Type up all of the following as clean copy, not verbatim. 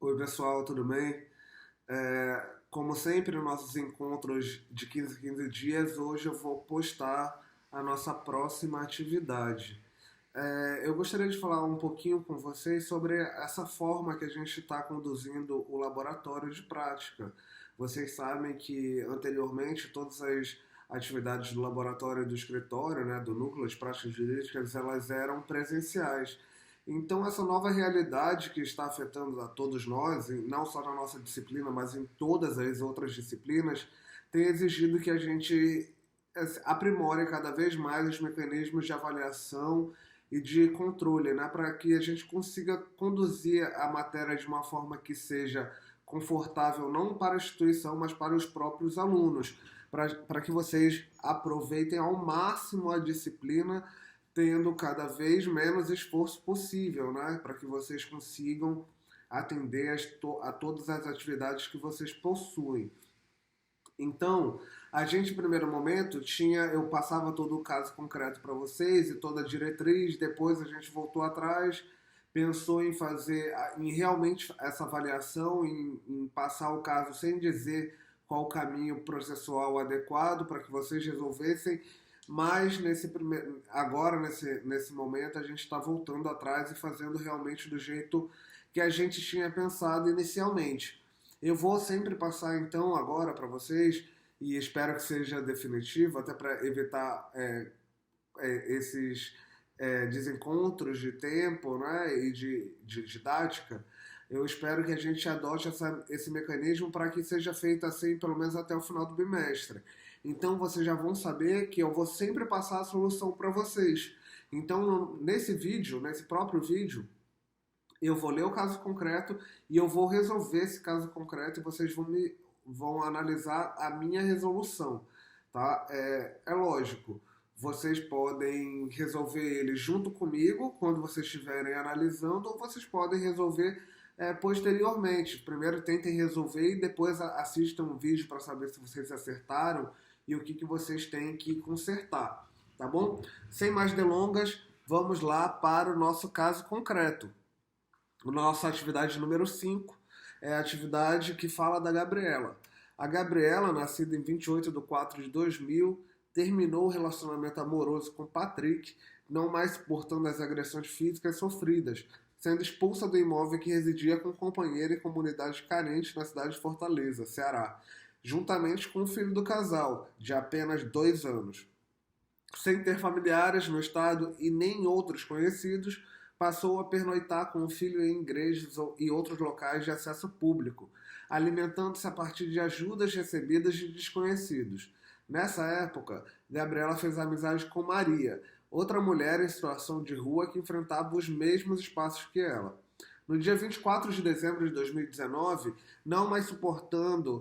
Oi, pessoal, tudo bem? Como sempre, nos nossos encontros de 15 em 15 dias, hoje eu vou postar a nossa próxima atividade. Eu gostaria de falar um pouquinho com vocês sobre essa forma que a gente está conduzindo o laboratório de prática. Vocês sabem que anteriormente todas as atividades do laboratório e do escritório, né, do núcleo de práticas jurídicas, elas eram presenciais. Então, essa nova realidade que está afetando a todos nós, e não só na nossa disciplina, mas em todas as outras disciplinas, tem exigido que a gente aprimore cada vez mais os mecanismos de avaliação e de controle, né, para que a gente consiga conduzir a matéria de uma forma que seja confortável não para a instituição, mas para os próprios alunos, para que vocês aproveitem ao máximo a disciplina, tendo cada vez menos esforço possível, né, para que vocês consigam atender a todas as atividades que vocês possuem. Então, a gente, em primeiro momento, eu passava todo o caso concreto para vocês e toda a diretriz, depois a gente voltou atrás, pensou em fazer, em realmente essa avaliação, em passar o caso sem dizer qual o caminho processual adequado para que vocês resolvessem, mas agora, nesse momento, a gente está voltando atrás e fazendo realmente do jeito que a gente tinha pensado inicialmente. Eu vou sempre passar então agora para vocês, e espero que seja definitivo, até para evitar esses desencontros de tempo, né, e de didática. Eu espero que a gente adote esse mecanismo para que seja feito assim pelo menos até o final do bimestre. Então vocês já vão saber que eu vou sempre passar a solução para vocês. Então nesse vídeo, nesse próprio vídeo, eu vou ler o caso concreto e eu vou resolver esse caso concreto e vocês vão analisar a minha resolução, tá? É lógico, vocês podem resolver ele junto comigo quando vocês estiverem analisando, ou vocês podem resolver posteriormente. Primeiro tentem resolver e depois assistam um vídeo para saber se vocês acertaram e o que vocês têm que consertar, tá bom? Sem mais delongas, vamos lá para o nosso caso concreto. Nossa atividade número 5 é a atividade que fala da Gabriela. A Gabriela, nascida em 28 de 4 de 2000, terminou o relacionamento amoroso com Patrick, não mais suportando as agressões físicas sofridas, sendo expulsa do imóvel que residia com companheira em comunidade carente na cidade de Fortaleza, Ceará, juntamente com o filho do casal, de apenas 2 anos. Sem ter familiares no estado e nem outros conhecidos, passou a pernoitar com o filho em igrejas e outros locais de acesso público, alimentando-se a partir de ajudas recebidas de desconhecidos. Nessa época, Gabriela fez amizade com Maria, outra mulher em situação de rua que enfrentava os mesmos espaços que ela. No dia 24 de dezembro de 2019, não mais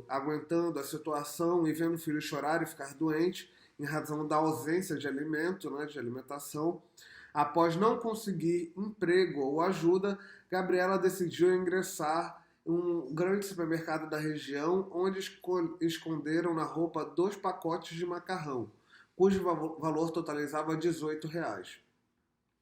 aguentando a situação e vendo o filho chorar e ficar doente, em razão da ausência de alimento, né, de alimentação, após não conseguir emprego ou ajuda, Gabriela decidiu ingressar em um grande supermercado da região, onde esconderam na roupa 2 pacotes de macarrão, cujo valor totalizava R$ 18.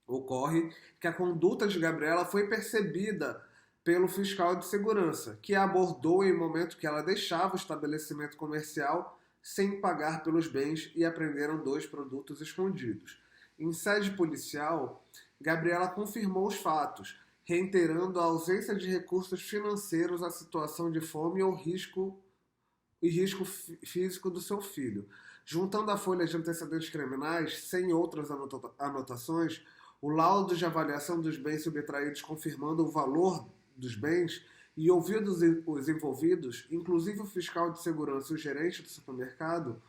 Ocorre que a conduta de Gabriela foi percebida pelo fiscal de segurança, que a abordou em momento que ela deixava o estabelecimento comercial sem pagar pelos bens e apreenderam 2 produtos escondidos. Em sede policial, Gabriela confirmou os fatos, reiterando a ausência de recursos financeiros, a situação de fome e risco físico do seu filho. Juntando a folha de antecedentes criminais, sem outras anotações, o laudo de avaliação dos bens subtraídos confirmando o valor dos bens e ouvidos os envolvidos, inclusive o fiscal de segurança e o gerente do supermercado,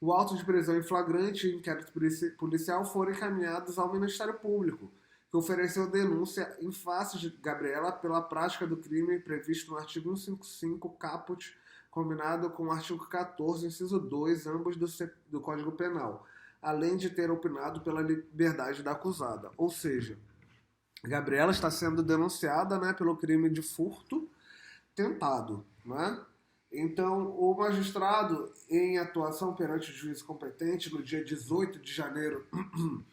o auto de prisão em flagrante e o inquérito policial foram encaminhados ao Ministério Público, que ofereceu denúncia em face de Gabriela pela prática do crime previsto no artigo 155 caput, combinado com o artigo 14, inciso 2, ambos do Código Penal, além de ter opinado pela liberdade da acusada. Ou seja, Gabriela está sendo denunciada, né, pelo crime de furto tentado, né? Então, o magistrado, em atuação perante o juiz competente, no dia 18 de janeiro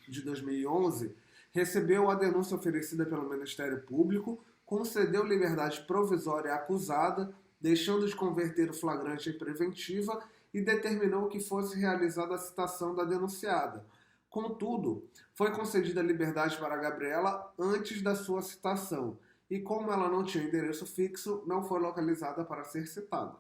de 2011, recebeu a denúncia oferecida pelo Ministério Público, concedeu liberdade provisória à acusada, deixando de converter o flagrante em preventiva e determinou que fosse realizada a citação da denunciada. Contudo, foi concedida liberdade para Gabriela antes da sua citação, e como ela não tinha endereço fixo, não foi localizada para ser citada.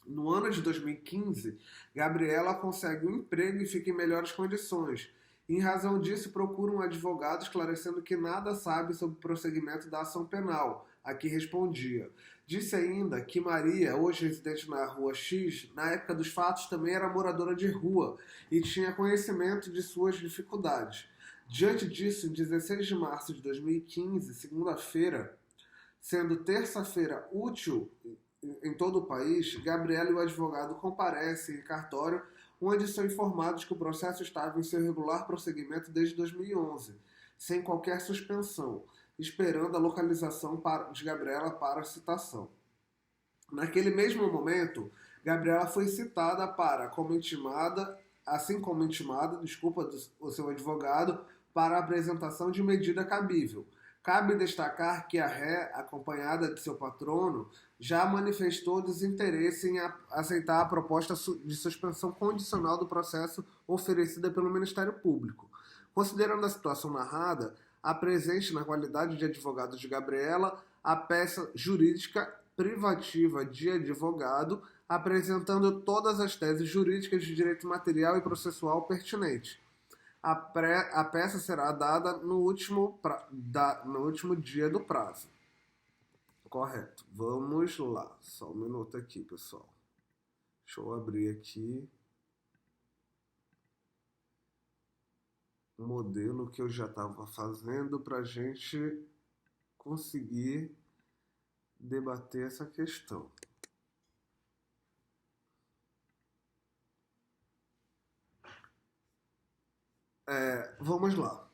No ano de 2015, Gabriela consegue um emprego e fica em melhores condições. Em razão disso, procura um advogado esclarecendo que nada sabe sobre o prosseguimento da ação penal, a que respondia. Disse ainda que Maria, hoje residente na rua X, na época dos fatos também era moradora de rua e tinha conhecimento de suas dificuldades. Diante disso, em 16 de março de 2015, segunda-feira, sendo terça-feira útil em todo o país, Gabriela e o advogado comparecem em cartório, onde são informados que o processo estava em seu regular prosseguimento desde 2011, sem qualquer suspensão, esperando a localização de Gabriela para a citação. Naquele mesmo momento, Gabriela foi citada para, assim como intimada, do seu advogado, para a apresentação de medida cabível. Cabe destacar que a ré, acompanhada de seu patrono, já manifestou desinteresse em aceitar a proposta de suspensão condicional do processo oferecida pelo Ministério Público. Considerando a situação narrada, apresente na qualidade de advogado de Gabriela a peça jurídica privativa de advogado, apresentando todas as teses jurídicas de direito material e processual pertinentes. A peça será dada no último dia do prazo. Correto. Vamos lá. Só um minuto aqui, pessoal. Deixa eu abrir aqui o modelo que eu já estava fazendo para a gente conseguir debater essa questão. Vamos lá.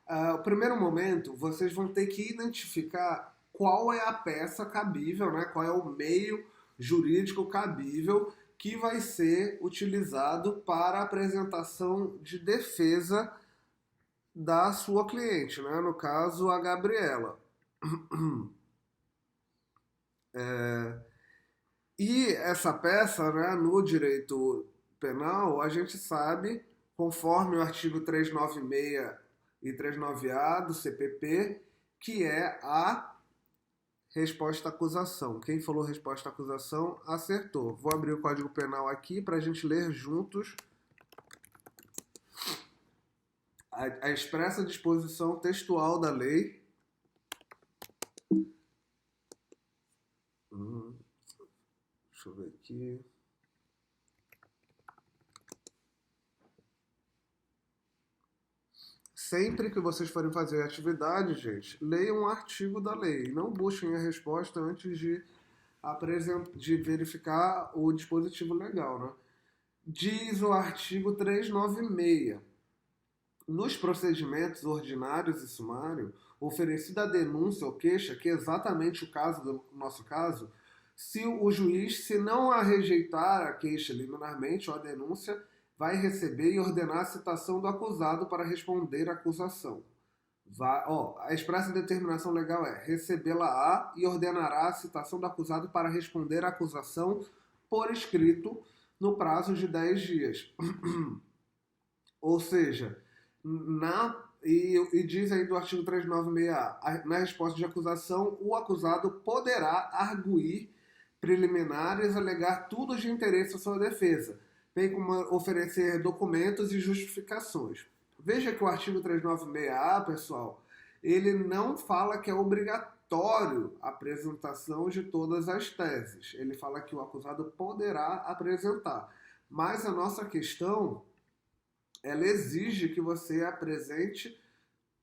No primeiro momento, vocês vão ter que identificar qual é a peça cabível, né? Qual é o meio jurídico cabível que vai ser utilizado para a apresentação de defesa da sua cliente, né? No caso, a Gabriela. E essa peça, né, no direito penal, a gente sabe, conforme o artigo 396 e 39A do CPP, que é a resposta à acusação. Quem falou resposta à acusação acertou. Vou abrir o Código Penal aqui para a gente ler juntos a expressa disposição textual da lei. Deixa eu ver aqui. Sempre que vocês forem fazer atividade, gente, leiam um artigo da lei. Não busquem a resposta antes de verificar o dispositivo legal, né? Diz o artigo 396. Nos procedimentos ordinários e sumário, oferecida a denúncia ou queixa, que é exatamente o caso do nosso caso, se o juiz, se não a rejeitar a queixa liminarmente ou a denúncia, vai receber e ordenar a citação do acusado para responder à acusação. A expressa determinação legal é recebê-la-á e ordenará a citação do acusado para responder à acusação por escrito no prazo de 10 dias. Ou seja, e diz aí do artigo 396A, na resposta de acusação, o acusado poderá arguir preliminares, alegar tudo de interesse à sua defesa, bem como oferecer documentos e justificações. Veja que o artigo 396A, pessoal, ele não fala que é obrigatório a apresentação de todas as teses. Ele fala que o acusado poderá apresentar. Mas a nossa questão, ela exige que você apresente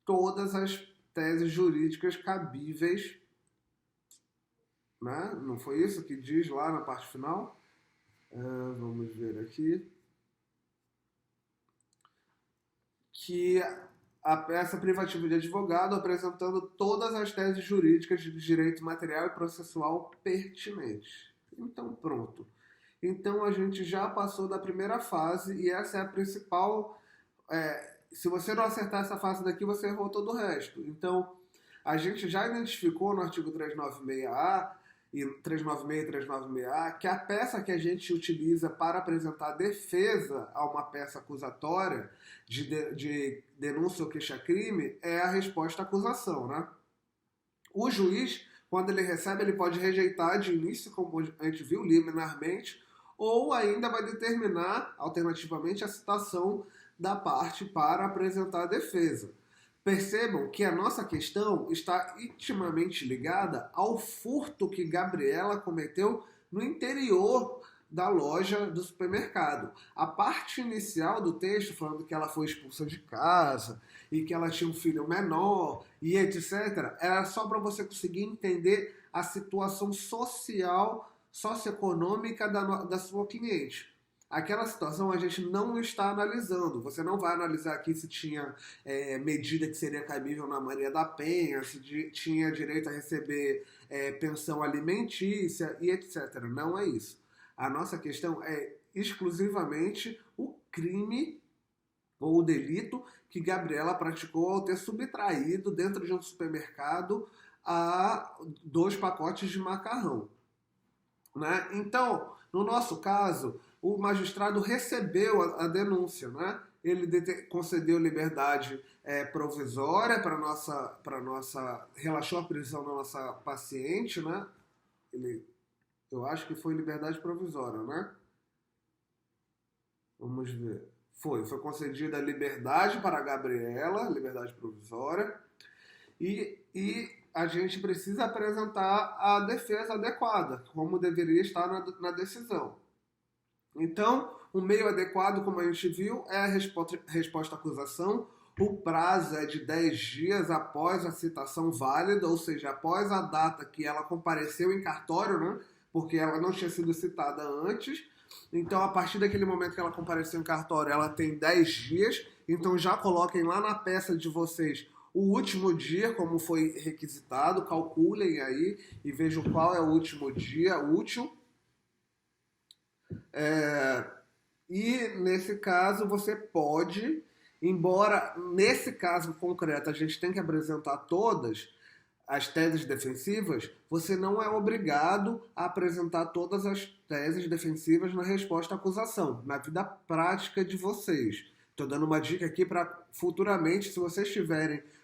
todas as teses jurídicas cabíveis, né? Não foi isso que diz lá na parte final? Vamos ver aqui. Que a peça privativa de advogado apresentando todas as teses jurídicas de direito material e processual pertinentes. Então, pronto. Então, a gente já passou da primeira fase e essa é a principal se você não acertar essa face daqui, você errou todo o resto. Então, a gente já identificou no artigo 396A e 396 e 396A que a peça que a gente utiliza para apresentar defesa a uma peça acusatória de denúncia ou queixa-crime é a resposta à acusação, né? O juiz, quando ele recebe, ele pode rejeitar de início, como a gente viu, liminarmente, ou ainda vai determinar, alternativamente, a citação da parte para apresentar a defesa. Percebam que a nossa questão está intimamente ligada ao furto que Gabriela cometeu no interior da loja do supermercado. A parte inicial do texto, falando que ela foi expulsa de casa e que ela tinha um filho menor e etc., era só para você conseguir entender a situação social, socioeconômica da sua cliente. Aquela situação a gente não está analisando. Você não vai analisar aqui se tinha medida que seria cabível na Maria da Penha, se tinha direito a receber pensão alimentícia e etc. Não é isso. A nossa questão é exclusivamente o crime ou o delito que Gabriela praticou ao ter subtraído dentro de um supermercado a 2 pacotes de macarrão. Né? Então, no nosso caso, o magistrado recebeu a denúncia, né? Ele concedeu liberdade provisória para nossa, relaxou a prisão da nossa paciente, né? Eu acho que foi liberdade provisória, né? Vamos ver. Foi concedida a liberdade para a Gabriela, liberdade provisória, e a gente precisa apresentar a defesa adequada, como deveria estar na decisão. Então, o meio adequado, como a gente viu, é a resposta à acusação. O prazo é de 10 dias após a citação válida, ou seja, após a data que ela compareceu em cartório, né? Porque ela não tinha sido citada antes. Então, a partir daquele momento que ela compareceu em cartório, ela tem 10 dias. Então, já coloquem lá na peça de vocês o último dia, como foi requisitado, calculem aí e vejam qual é o último dia útil. E nesse caso você pode, embora nesse caso concreto a gente tem que apresentar todas as teses defensivas, você não é obrigado a apresentar todas as teses defensivas na resposta à acusação, na vida prática de vocês. Estou dando uma dica aqui para futuramente, se vocês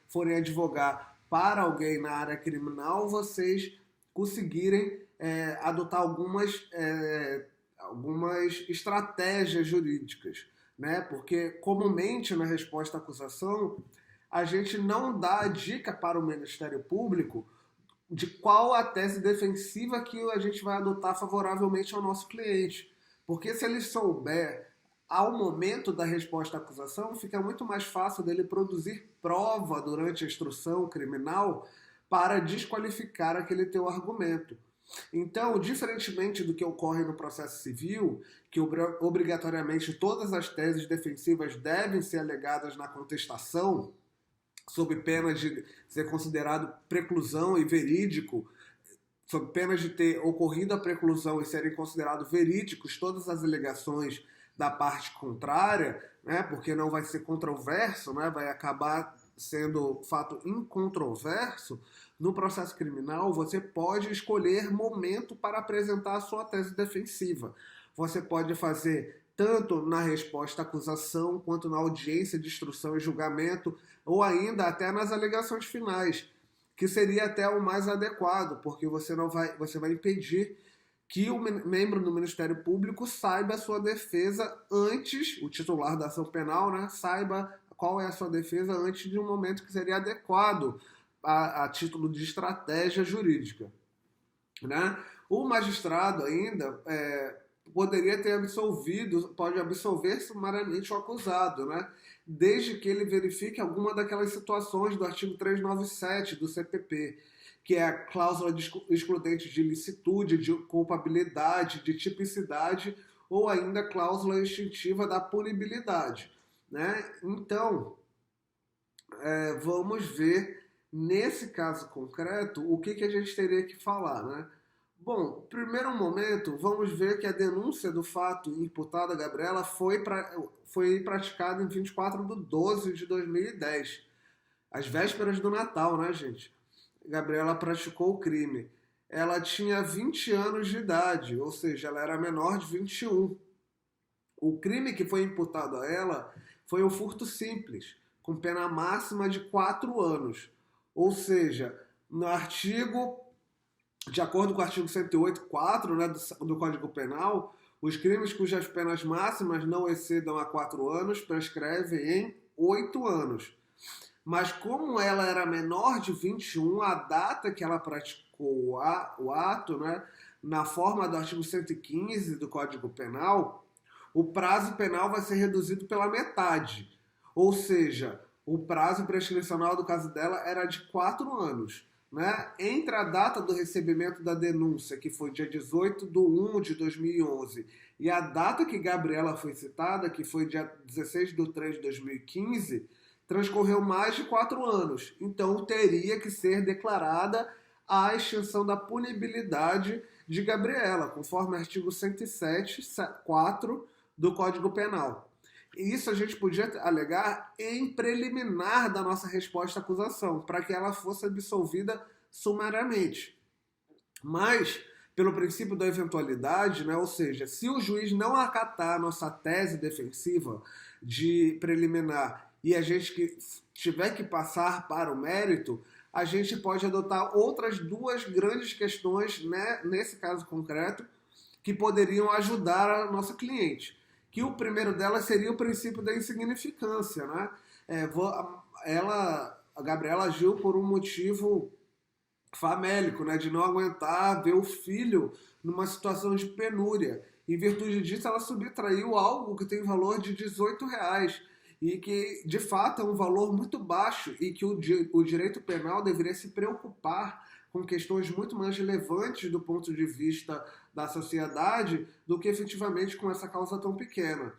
forem advogar para alguém na área criminal, vocês conseguirem adotar algumas estratégias jurídicas, né? Porque comumente na resposta à acusação a gente não dá a dica para o Ministério Público de qual a tese defensiva que a gente vai adotar favoravelmente ao nosso cliente. Porque se ele souber ao momento da resposta à acusação, fica muito mais fácil dele produzir prova durante a instrução criminal para desqualificar aquele teu argumento. Então, diferentemente do que ocorre no processo civil, que obrigatoriamente todas as teses defensivas devem ser alegadas na contestação, sob pena de ser considerado preclusão e verídico, sob pena de ter ocorrido a preclusão e serem considerados verídicos todas as alegações da parte contrária, né, porque não vai ser controverso, né, vai acabar sendo fato incontroverso. No processo criminal, você pode escolher momento para apresentar a sua tese defensiva. Você pode fazer tanto na resposta à acusação, quanto na audiência de instrução e julgamento, ou ainda até nas alegações finais, que seria até o mais adequado, porque você vai impedir que o membro do Ministério Público saiba a sua defesa antes, o titular da ação penal, né, saiba qual é a sua defesa antes de um momento que seria adequado a título de estratégia jurídica. Né? O magistrado ainda poderia ter pode absolver sumariamente o acusado, né? Desde que ele verifique alguma daquelas situações do artigo 397 do CPP, que é a cláusula excludente de ilicitude, de culpabilidade, de tipicidade, ou ainda a cláusula extintiva da punibilidade. Né? Então, vamos ver, nesse caso concreto, o que a gente teria que falar. Né? Bom, primeiro momento, vamos ver que a denúncia do fato imputado a Gabriela foi praticada em 24/12/2010, às vésperas do Natal, né, gente? Gabriela praticou o crime. Ela tinha 20 anos de idade, ou seja, ela era menor de 21. O crime que foi imputado a ela foi o furto simples, com pena máxima de 4 anos. Ou seja, no artigo, de acordo com o artigo 108.4, né, do Código Penal, os crimes cujas penas máximas não excedam a 4 anos prescrevem em 8 anos. Mas como ela era menor de 21, a data que ela praticou o ato, né, na forma do artigo 115 do Código Penal, o prazo penal vai ser reduzido pela metade. Ou seja, o prazo prescricional do caso dela era de 4 anos. Né? Entre a data do recebimento da denúncia, que foi dia 18/1/2011, e a data que Gabriela foi citada, que foi dia 16/3/2015, transcorreu mais de 4 anos. Então teria que ser declarada a extinção da punibilidade de Gabriela, conforme o artigo 107.4 do Código Penal. E isso a gente podia alegar em preliminar da nossa resposta à acusação, para que ela fosse absolvida sumariamente. Mas, pelo princípio da eventualidade, né, ou seja, se o juiz não acatar a nossa tese defensiva de preliminar e a gente tiver que passar para o mérito, a gente pode adotar outras duas grandes questões, né, nesse caso concreto, que poderiam ajudar a nossa cliente. Que o primeiro delas seria o princípio da insignificância, né? A Gabriela agiu por um motivo famélico, né? De não aguentar ver o filho numa situação de penúria. Em virtude disso, ela subtraiu algo que tem valor de R$ 18 e que, de fato, é um valor muito baixo e que o direito penal deveria se preocupar com questões muito mais relevantes do ponto de vista da sociedade do que efetivamente com essa causa tão pequena.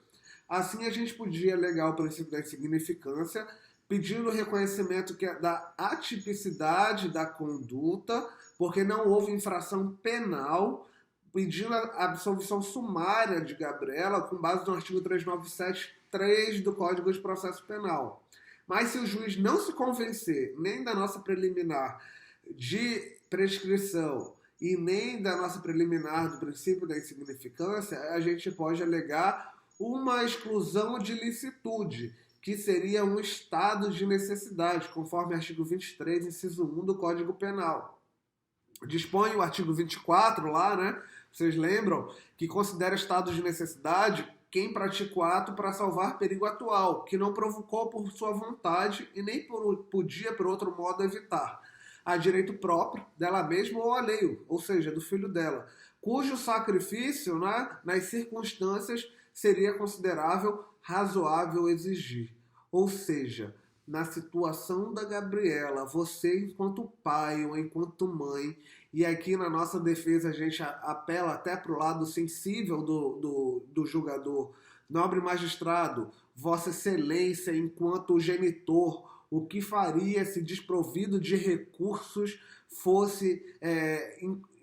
Assim, a gente podia alegar o princípio da insignificância, pedindo o reconhecimento da atipicidade da conduta, porque não houve infração penal, pedindo a absolvição sumária de Gabriela com base no artigo 397.3 do Código de Processo Penal. Mas se o juiz não se convencer nem da nossa preliminar de prescrição e nem da nossa preliminar do princípio da insignificância, a gente pode alegar uma exclusão de licitude, que seria um estado de necessidade, conforme o artigo 23, inciso 1 do Código Penal. Dispõe o artigo 24 lá, né? Vocês lembram que considera estado de necessidade quem pratica o ato para salvar perigo atual, que não provocou por sua vontade e nem podia, por outro modo, evitar. A direito próprio dela mesma ou alheio, ou seja, do filho dela, cujo sacrifício, né, nas circunstâncias, seria considerável, razoável exigir. Ou seja, na situação da Gabriela, você enquanto pai ou enquanto mãe, e aqui na nossa defesa a gente apela até para o lado sensível do julgador, nobre magistrado, Vossa Excelência, enquanto genitor, o que faria se desprovido de recursos fosse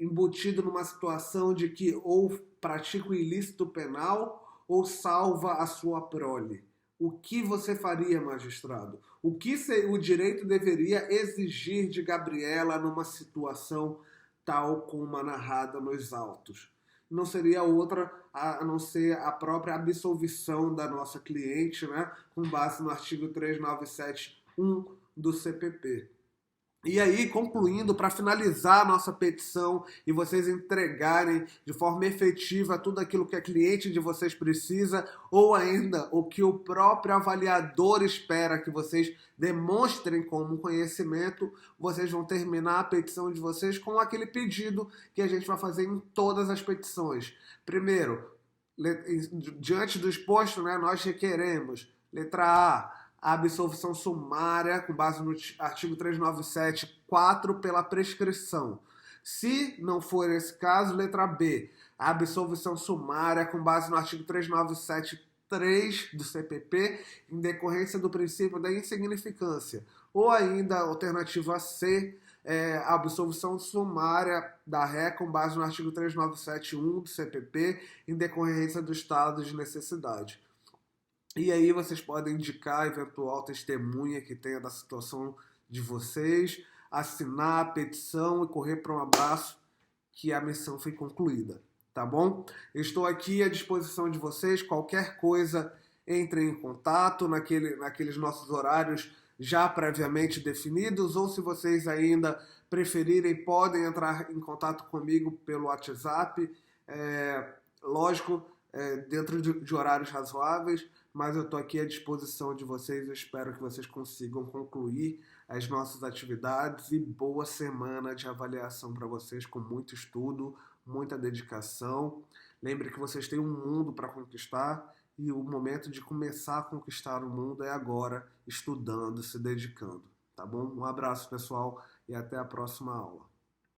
embutido numa situação de que ou pratica o ilícito penal ou salva a sua prole? O que você faria, magistrado? O que o direito deveria exigir de Gabriela numa situação tal como a narrada nos autos? Não seria outra a não ser a própria absolvição da nossa cliente, né, com base no artigo 397.1 do CPP. E aí, concluindo, para finalizar a nossa petição e vocês entregarem de forma efetiva tudo aquilo que a cliente de vocês precisa, ou ainda o que o próprio avaliador espera que vocês demonstrem como conhecimento, vocês vão terminar a petição de vocês com aquele pedido que a gente vai fazer em todas as petições. Primeiro, diante do exposto, né, nós requeremos, letra A absolvição sumária com base no artigo 397.4 pela prescrição. Se não for esse caso, letra B, a absolvição sumária com base no artigo 397.3 do CPP, em decorrência do princípio da insignificância. Ou ainda, alternativa C, a absolvição sumária da ré com base no artigo 3971 do CPP em decorrência do estado de necessidade. E aí vocês podem indicar a eventual testemunha que tenha da situação de vocês, assinar a petição e correr para um abraço que a missão foi concluída, tá bom? Estou aqui à disposição de vocês, qualquer coisa entrem em contato naqueles nossos horários já previamente definidos, ou se vocês ainda preferirem, podem entrar em contato comigo pelo WhatsApp, lógico, dentro de horários razoáveis, mas eu estou aqui à disposição de vocês. Eu espero que vocês consigam concluir as nossas atividades e boa semana de avaliação para vocês, com muito estudo, muita dedicação. Lembre que vocês têm um mundo para conquistar e o momento de começar a conquistar o mundo é agora, estudando, se dedicando, tá bom? Um abraço, pessoal, e até a próxima aula.